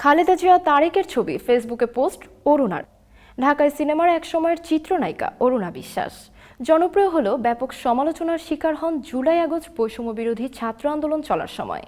খালেদা জিয়া তারেকের ছবি ফেসবুকে পোস্ট অরুণার। ঢাকায় সিনেমার একসময়ের চিত্রনায়িকা অরুণা বিশ্বাস জনপ্রিয় হলেও ব্যাপক সমালোচনার শিকার হন জুলাই আগস্ট বৈষম্য বিরোধী ছাত্র আন্দোলন চলার সময়।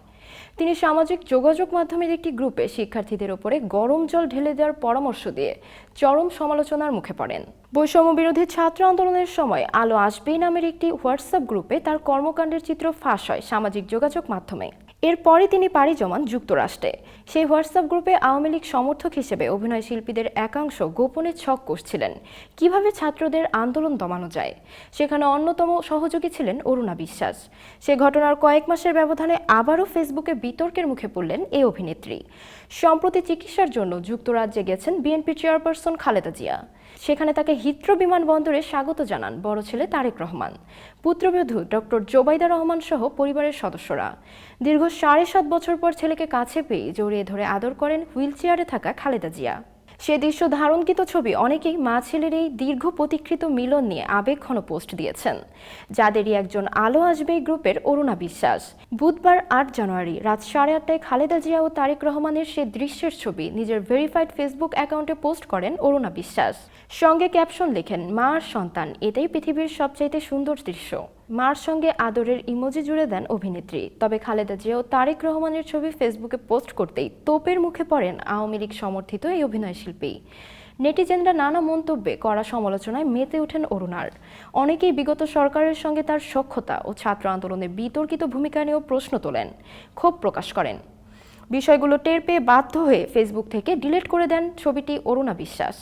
তিনি সামাজিক যোগাযোগ মাধ্যমের একটি গ্রুপে শিক্ষার্থীদের ওপরে গরম জল ঢেলে দেওয়ার পরামর্শ দিয়ে চরম সমালোচনার মুখে পড়েন। বৈষম্য বিরোধী ছাত্র আন্দোলনের সময় আলো আসবেই নামের একটি হোয়াটসঅ্যাপ গ্রুপে তার কর্মকাণ্ডের চিত্র ফাঁস হয় সামাজিক যোগাযোগ মাধ্যমে। এরপরই তিনি পাড়ি জমান যুক্তরাষ্ট্রে। সেই হোয়াটসঅ্যাপ গ্রুপে আওয়ামী লীগ সমর্থক হিসেবে অভিনয় শিল্পীদের একাংশ গোপনে ছক কষছিলেন কিভাবে ছাত্রদের আন্দোলন দমানো যায়। সেখানে অন্যতম সহযোগী ছিলেন অরুণা বিশ্বাস। সে ঘটনার কয়েক মাসের ব্যবধানে আবারও ফেসবুকে বিতর্কের মুখে পড়লেন এই অভিনেত্রী। সম্প্রতি চিকিৎসার জন্য যুক্তরাজ্যে গেছেন বিএনপি চেয়ারপারসন খালেদা জিয়া। সেখানে তাকে হিথ্রো বিমানবন্দরে স্বাগত জানান বড় ছেলে তারেক রহমান, পুত্রবধূ ডক্টর জোবাইদা রহমান সহ পরিবারের সদস্যরা। দীর্ঘ 7.5 বছর পর ছেলেকে কাছে পেয়ে জড়িয়ে ধরে আদর করেন হুইলচেয়ারে থাকা খালেদা জিয়া। সে দৃশ্য ধারণকৃত ছবি অনেকেই মা ছেলের এই দীর্ঘ প্রতীক্ষিত মিলন নিয়ে আবেগঘন পোস্ট দিয়েছেন, যাদেরই একজন আলো আসবেই গ্রুপের অরুণা বিশ্বাস। বুধবার 8 জানুয়ারি রাত 8:30টায় খালেদা জিয়া ও তারেক রহমানের সে দৃশ্যের ছবি নিজের ভেরিফাইড ফেসবুক অ্যাকাউন্টে পোস্ট করেন অরুণা বিশ্বাস। সঙ্গে ক্যাপশন লেখেন, মা আর সন্তান, এটাই পৃথিবীর সবচাইতে সুন্দর দৃশ্য। মার সঙ্গে আদরের ইমোজি জুড়ে দেন অভিনেত্রী। তবে খালেদা জিয়া ও তারেক রহমানের ছবি ফেসবুকে পোস্ট করতেই তোপের মুখে পড়েন আওয়ামী লীগ সমর্থিত এই অভিনয়শিল্পী। নেটিজেনরা নানা মন্তব্যে কড়া সমালোচনায় মেতে ওঠেন অরুণার। অনেকেই বিগত সরকারের সঙ্গে তার সখ্যতা ও ছাত্র আন্দোলনে বিতর্কিত ভূমিকা নিয়েও প্রশ্ন তোলেন, ক্ষোভ প্রকাশ করেন। বিষয়গুলো টের পেয়ে বাধ্য হয়ে ফেসবুক থেকে ডিলিট করে দেন ছবিটি অরুণা বিশ্বাস।